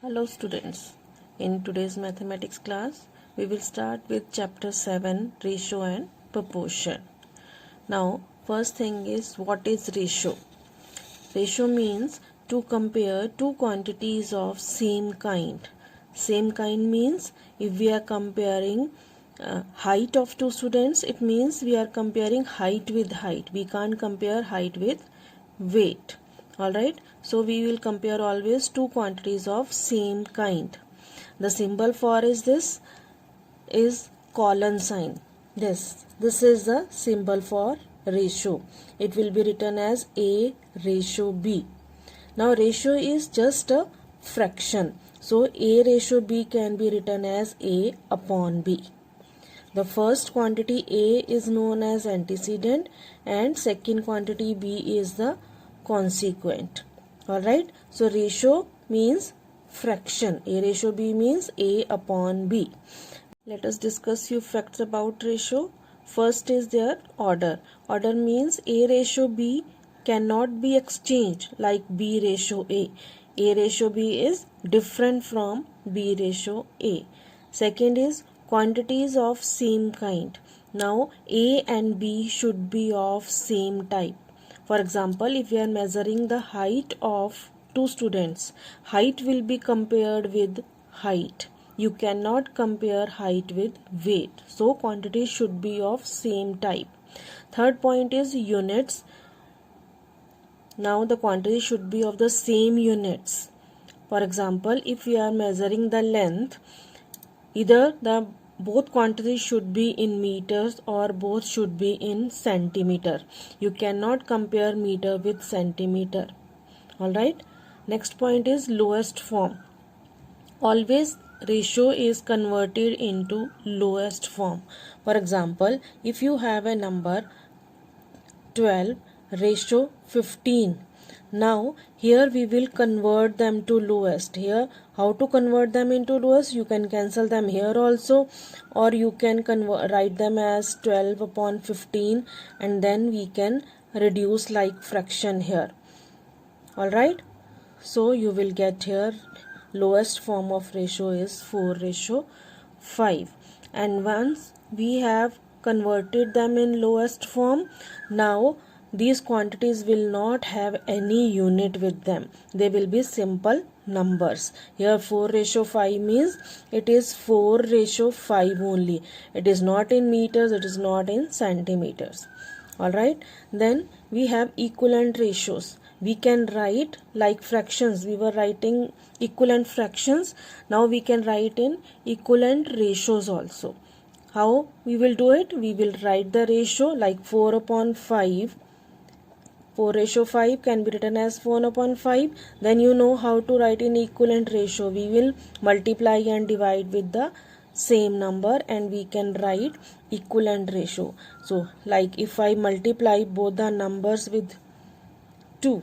Hello students, in today's mathematics class we will start with chapter 7 ratio and proportion. Now first thing is, what is ratio? Ratio means to compare two quantities of same kind. Same kind means if we are comparing height of two students, it means we are comparing height with height. We can't compare height with weight. Alright, so we will compare always two quantities of same kind. The symbol for is colon sign. This is the symbol for ratio. It will be written as A ratio B. Now ratio is just a fraction. So A ratio B can be written as A upon B. The first quantity A is known as antecedent and second quantity B is the consequent. Alright, so ratio means fraction. A ratio B means A upon B. Let us discuss few facts about ratio. First is their order. Order means A ratio B cannot be exchanged like B ratio A. A ratio B is different from B ratio A. Second is quantities of same kind. Now A and B should be of same type. For example, if we are measuring the height of two students, height will be compared with height. You cannot compare height with weight. So quantities should be of same type. Third point is units. Now the quantity should be of the same units. For example, if we are measuring the length, either both quantities should be in meters or both should be in centimeter. You cannot compare meter with centimeter. Alright. Next point is lowest form. Always ratio is converted into lowest form. For example, if you have a number 12 ratio 15. Now here we will convert them to lowest. Here how to convert them into lowest? You can cancel them here also, or you can write them as 12 upon 15 and then we can reduce like fraction here. Alright, so you will get here lowest form of ratio is 4 ratio 5. And once we have converted them in lowest form, now these quantities will not have any unit with them. They will be simple numbers. Here 4 ratio 5 means it is 4 ratio 5 only. It is not in meters, it is not in centimeters. Alright, then we have equivalent ratios. We can write like fractions. We were writing equivalent fractions. Now we can write in equivalent ratios also. How we will do it? We will write the ratio like 4 upon 5. 4 ratio 5 can be written as 4 upon 5. Then you know how to write in equivalent ratio. We will multiply and divide with the same number and we can write equivalent ratio. So like if I multiply both the numbers with 2,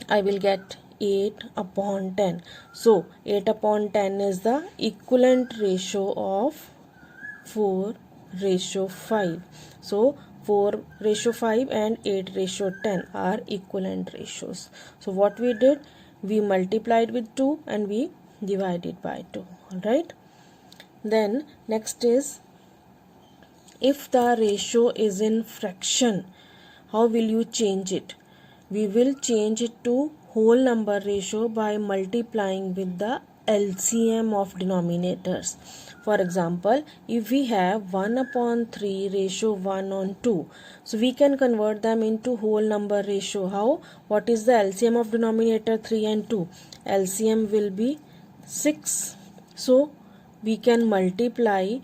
I will get 8 upon 10. So 8 upon 10 is the equivalent ratio of 4 ratio 5. So 4 ratio 5 and 8 ratio 10 are equivalent ratios. So what we did, we multiplied with 2 and we divided by 2. Alright. Then next is, if the ratio is in fraction, how will you change it? We will change it to whole number ratio by multiplying with the LCM of denominators. For example, if we have 1 upon 3 ratio 1 on 2, so we can convert them into whole number ratio. How? What is the LCM of denominator 3 and 2? LCM will be 6. So we can multiply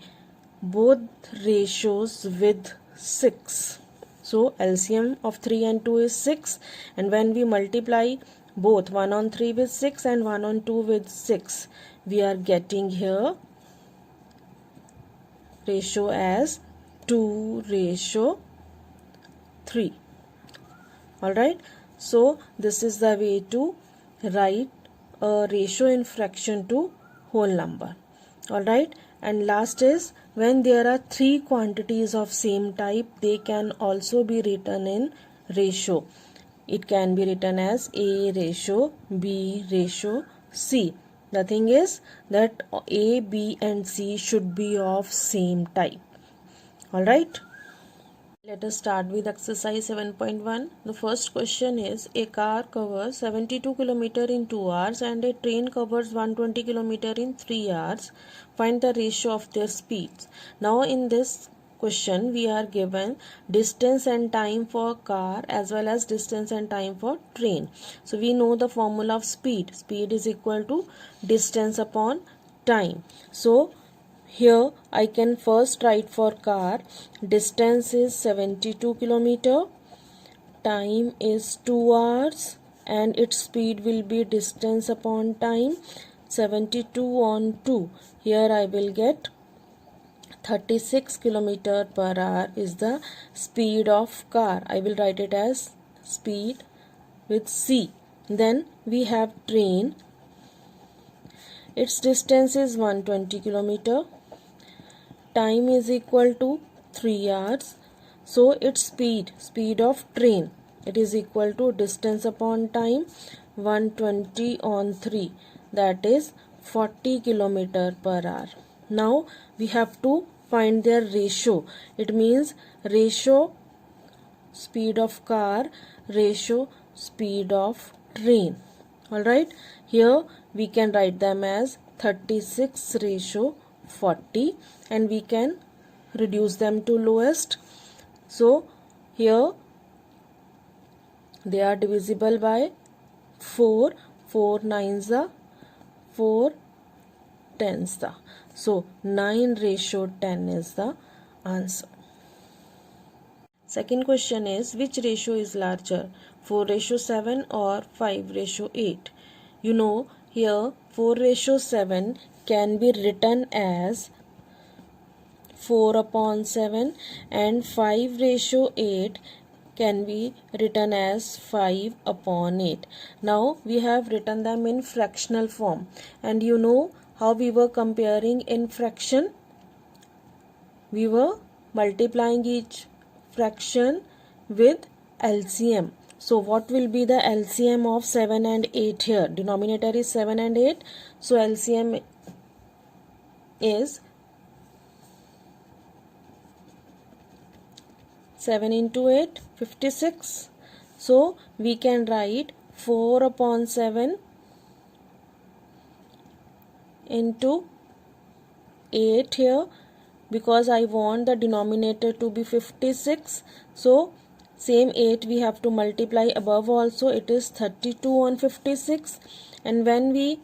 both ratios with 6. So LCM of 3 and 2 is 6, and when we multiply both 1 on 3 with 6 and 1 on 2 with 6, we are getting here ratio as 2 ratio 3. Alright, so this is the way to write a ratio in fraction to whole number. Alright, and last is, when there are three quantities of same type, they can also be written in ratio. It can be written as A ratio B ratio C. The thing is that A, B and C should be of same type. Alright. Let us start with exercise 7.1. The first question is, a car covers 72 km in 2 hours and a train covers 120 km in 3 hours. Find the ratio of their speeds. Now in this question we are given distance and time for car as well as distance and time for train. So we know the formula of speed. Speed is equal to distance upon time. So here I can first write for car, distance is 72 km, time is 2 hours and its speed will be distance upon time 72 on 2. Here I will get 36 km per hour is the speed of car. I will write it as speed with C. Then we have train. Its distance is 120 km. Time is equal to 3 hours. So its speed of train, it is equal to distance upon time 120 on 3, that is 40 km per hour. Now we have to find their ratio. It means ratio speed of car, ratio speed of train. Alright, here we can write them as 36 ratio 40 and we can reduce them to lowest. So here they are divisible by 4, 4 nines the 4 tens the. So 9 ratio 10 is the answer. Second question is, which ratio is larger, 4 ratio 7 or 5 ratio 8? You know, here 4 ratio 7 can be written as 4 upon 7 and 5 ratio 8 can be written as 5 upon 8. Now we have written them in fractional form, and you know how we were comparing in fraction? We were multiplying each fraction with LCM. So what will be the LCM of 7 and 8 here? Denominator is 7 and 8. So LCM is 7 into 8, 56. So we can write 4 upon 7 into 8 here, because I want the denominator to be 56. So same 8 we have to multiply above also, it is 32 on 56, and when we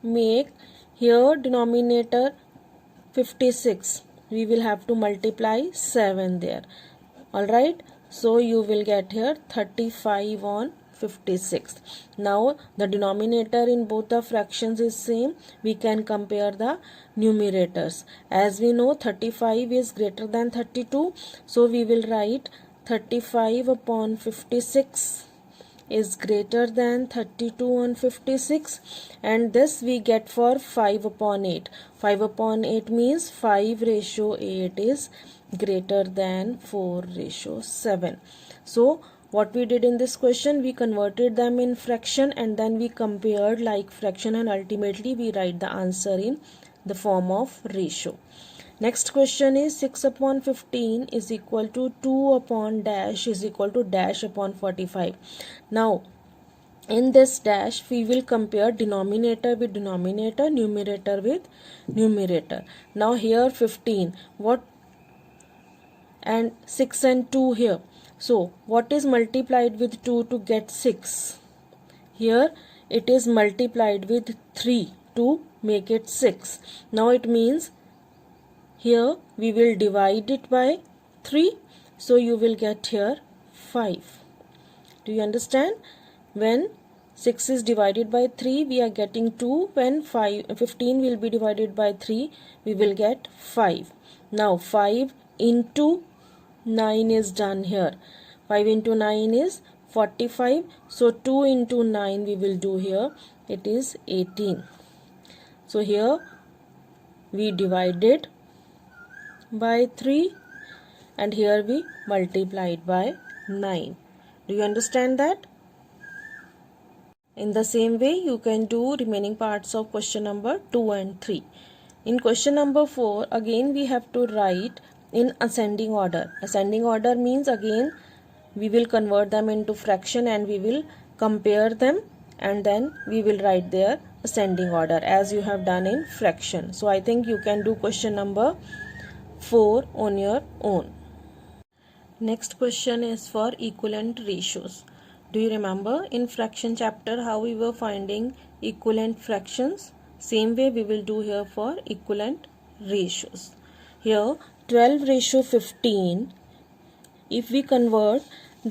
make here denominator 56, we will have to multiply 7 there. Alright, so you will get here 35 on 56. Now the denominator in both the fractions is same. We can compare the numerators. As we know 35 is greater than 32, so we will write 35 upon 56 is greater than 32 on 56, and this we get for 5 upon 8. 5 upon 8 means 5 ratio 8 is greater than 4 ratio 7. So what we did in this question, we converted them in fraction and then we compared like fraction, and ultimately we write the answer in the form of ratio. Next question is 6 upon 15 is equal to 2 upon dash is equal to dash upon 45. Now in this dash we will compare denominator with denominator, numerator with numerator. Now here 15, what, and 6 and 2 here. So what is multiplied with 2 to get 6? Here it is multiplied with 3 to make it 6. Now it means here we will divide it by 3. So you will get here 5. Do you understand? When 6 is divided by 3, we are getting 2. When 15 will be divided by 3, we will get 5. Now 5 into 9 is done here. 5 into 9 is 45. So 2 into 9 we will do here. It is 18. So here we divided by 3 and here we multiplied by 9. Do you understand that? In the same way, you can do remaining parts of question number 2 and 3. In question number 4, again we have to write in ascending order. Ascending order means again we will convert them into fraction and we will compare them, and then we will write their ascending order as you have done in fraction. So I think you can do question number 4 on your own. Next question is for equivalent ratios. Do you remember in fraction chapter how we were finding equivalent fractions? Same way we will do here for equivalent ratios. Here 12:15, if we convert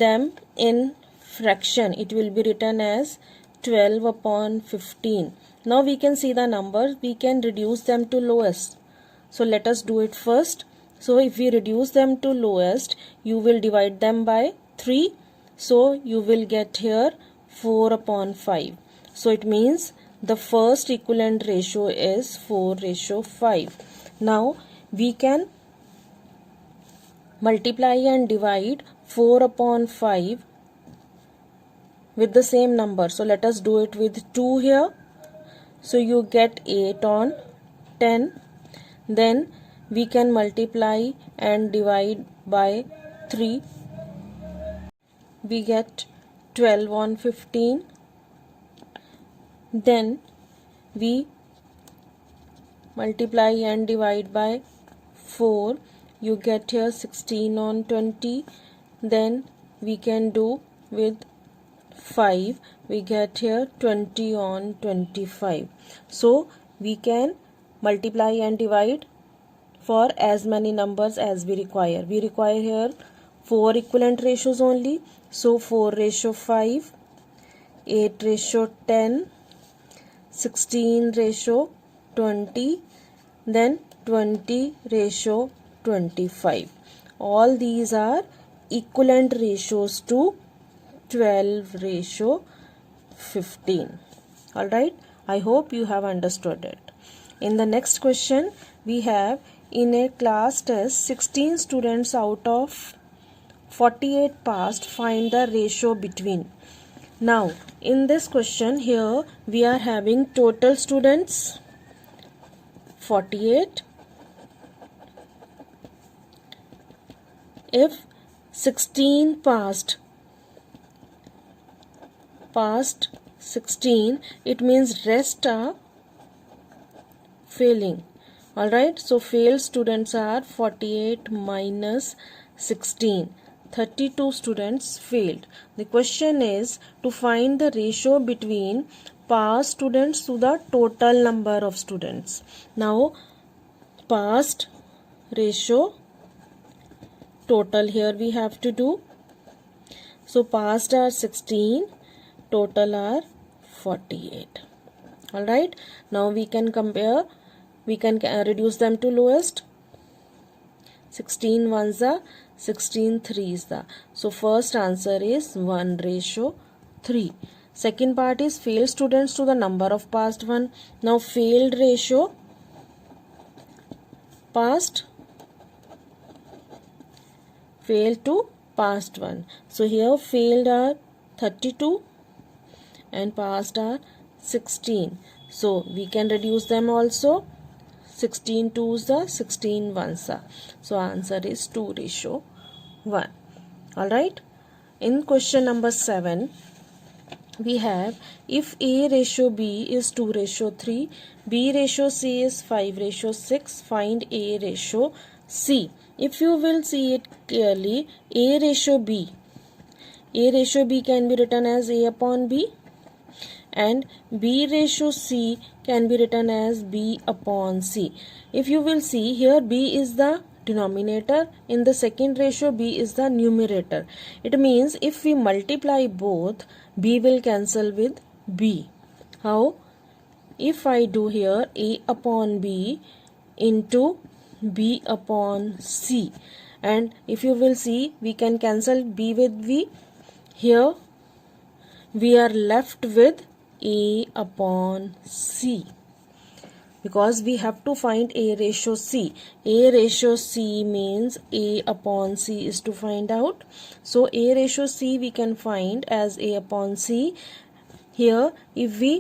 them in fraction, it will be written as 12/15. Now we can see the numbers, we can reduce them to lowest. So let us do it first. So if we reduce them to lowest, you will divide them by 3. So you will get here 4/5. So it means the first equivalent ratio is 4:5. Now we can multiply and divide 4/5 with the same number. So let us do it with 2 here. So you get 8/10. Then we can multiply and divide by 3. We get 12/15. Then we multiply and divide by 4. You get here 16/20. Then we can do with 5. We get here 20/25. So we can multiply and divide for as many numbers as we require. We require here 4 equivalent ratios only. So 4:5, 8:10, 16:20, then 20:25. All these are equivalent ratios to 12:15. Alright, I hope you have understood it. In the next question, we have in a class test 16 students out of 48 passed, find the ratio between. Now in this question here we are having total students 48. If 16 passed 16, it means rest are failing. Alright, so failed students are 48 minus 16. 32 students failed. The question is to find the ratio between passed students to the total number of students. Now passed ratio total here we have to do. So passed are 16, total are 48. Alright, now we can compare, we can reduce them to lowest. 16 ones are 16 threes the. So first answer is 1:3. Second part is failed students to the number of passed one. Now failed ratio passed failed to passed one. So here failed are 32 and passed are 16. So we can reduce them also. 16 twos the, 16 ones the. So answer is 2:1. Alright. In question number 7, we have if A ratio B is 2:3, B ratio C is 5:6, find A ratio C. If you will see it clearly, A ratio B can be written as A upon B, and B ratio C can be written as B upon C. If you will see here, B is the denominator, in the second ratio B is the numerator. It means if we multiply both, B will cancel with B. How? If I do here A upon B into B upon C, and if you will see, we can cancel B with B. Here we are left with A upon C, because we have to find A ratio C. A ratio C means A upon C is to find out. So A ratio C we can find as A upon C. here if we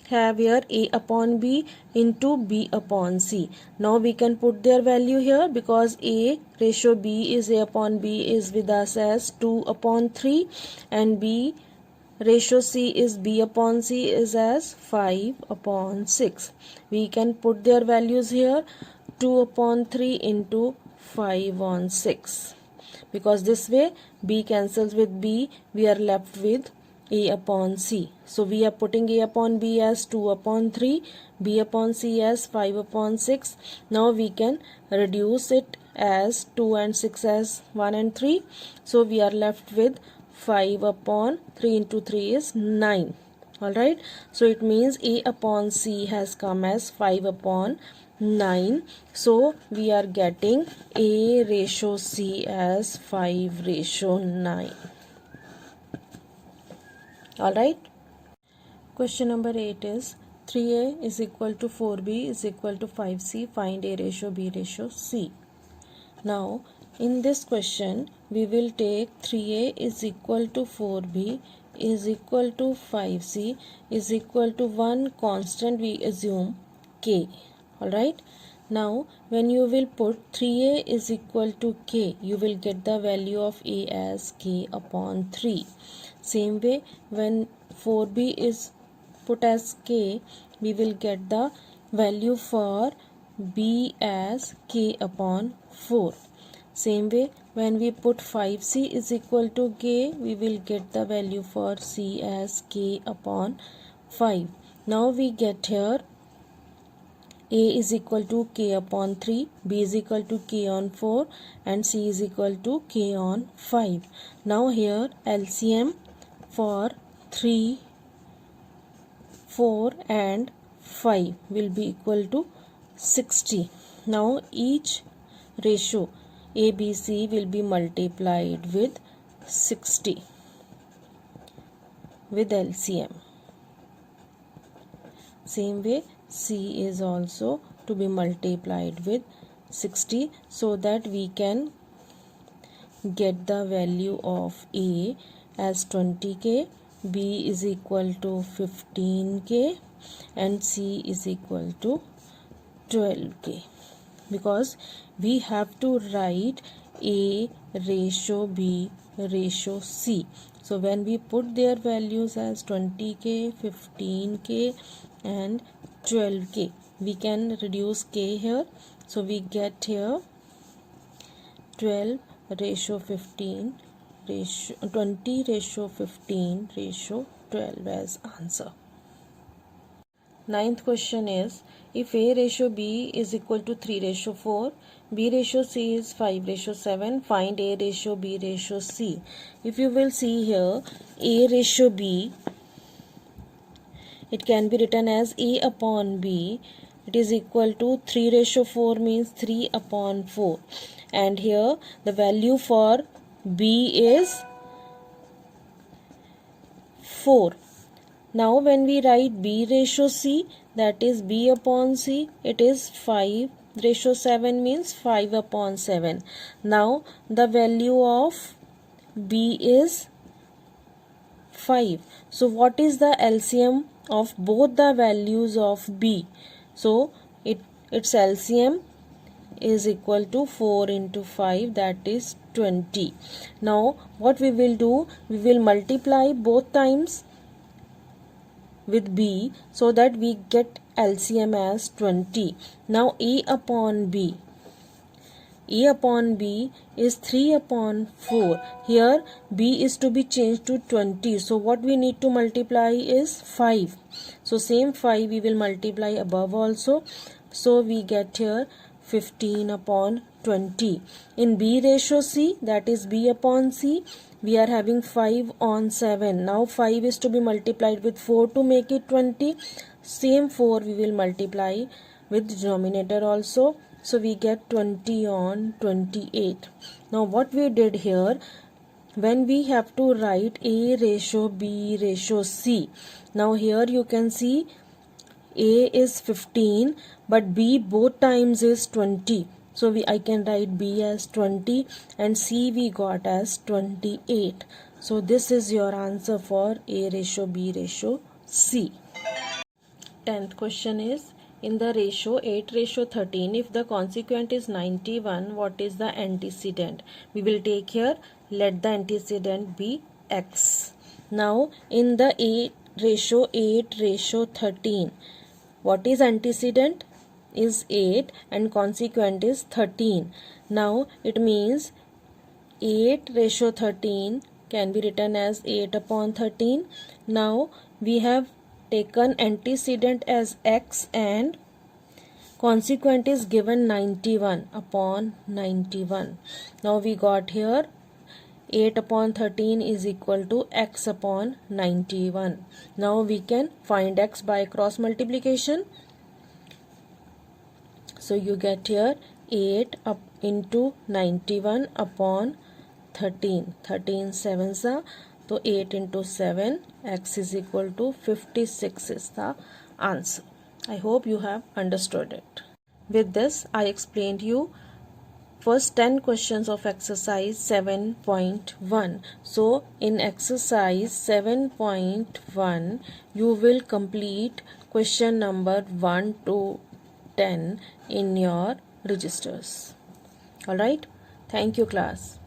have here A upon B into B upon C. Now we can put their value here because A ratio B is A upon B is with us as 2 upon 3 and B ratio C is B upon C is as 5 upon 6. We can put their values here 2 upon 3 into 5 on 6. Because this way B cancels with B, we are left with A upon C. So we are putting A upon B as 2 upon 3, B upon C as 5 upon 6. Now we can reduce it as 2 and 6 as 1 and 3. So we are left with 5 upon 3 into 3 is 9. Alright. So it means A upon C has come as 5 upon 9. So we are getting A ratio C as 5 ratio 9. Alright. Question number 8 is 3A is equal to 4B is equal to 5C. Find A ratio B ratio C. Now in this question we will take 3A is equal to 4B is equal to 5C is equal to one constant we assume K. Alright. Now when you will put 3A is equal to K, you will get the value of A as K upon 3. Same way when 4B is put as K, we will get the value for B as K upon 4. Same way when we put 5C is equal to K, we will get the value for C as K upon 5. Now we get here A is equal to K upon 3, B is equal to K on 4 and C is equal to K on 5. Now here LCM for 3, 4 and 5 will be equal to 60. Now each ratio ABC will be multiplied with 60 with LCM. Same way C is also to be multiplied with 60 so that we can get the value of A as 20K, B is equal to 15K and C is equal to 12K. Because we have to write A ratio B ratio C. So when we put their values as 20K, 15K and 12K, we can reduce K here. So we get here 12 ratio 15 ratio 20 ratio 15 ratio 12 as answer. Ninth question is, if A ratio B is equal to 3 ratio 4, B ratio C is 5 ratio 7, find A ratio B ratio C. If you will see here, A ratio B, it can be written as A upon B. It is equal to 3 ratio 4 means 3 upon 4. And here the value for B is 4. Now when we write B ratio C, that is B upon C, it is 5 ratio 7 means 5 upon 7. Now the value of B is 5. So what is the LCM of both the values of B? So its LCM is equal to 4 into 5, that is 20. Now what we will do, we will multiply both times with B so that we get LCM as 20. Now A upon B. A upon B is 3 upon 4. Here B is to be changed to 20. So what we need to multiply is 5. So same 5 we will multiply above also. So we get here 15 upon 20. In B ratio C, that is B upon C, we are having 5 on 7. Now 5 is to be multiplied with 4 to make it 20. Same 4 we will multiply with denominator also. So we get 20 on 28. Now what we did here, when we have to write A ratio B ratio C. Now here you can see A is 15 but B both times is 20. So I can write B as 20 and C we got as 28. So this is your answer for A ratio B ratio C. 10th question is, in the ratio 8:13, if the consequent is 91, what is the antecedent? We will take here, let the antecedent be x. Now in the 8:13, what is antecedent? Is 8 and consequent is 13. Now it means 8:13 can be written as 8/13. Now we have taken antecedent as x and consequent is given 91/91. Now we got here 8/13 is equal to x/91. Now we can find x by cross multiplication. So you get here 8 into 91/13. 13 sevens are, so 8 into 7, x is equal to 56 is the answer. I hope you have understood it. With this, I explained you first 10 questions of exercise 7.1. So in exercise 7.1, you will complete question number 1 to 10 in your registers. Alright, thank you class.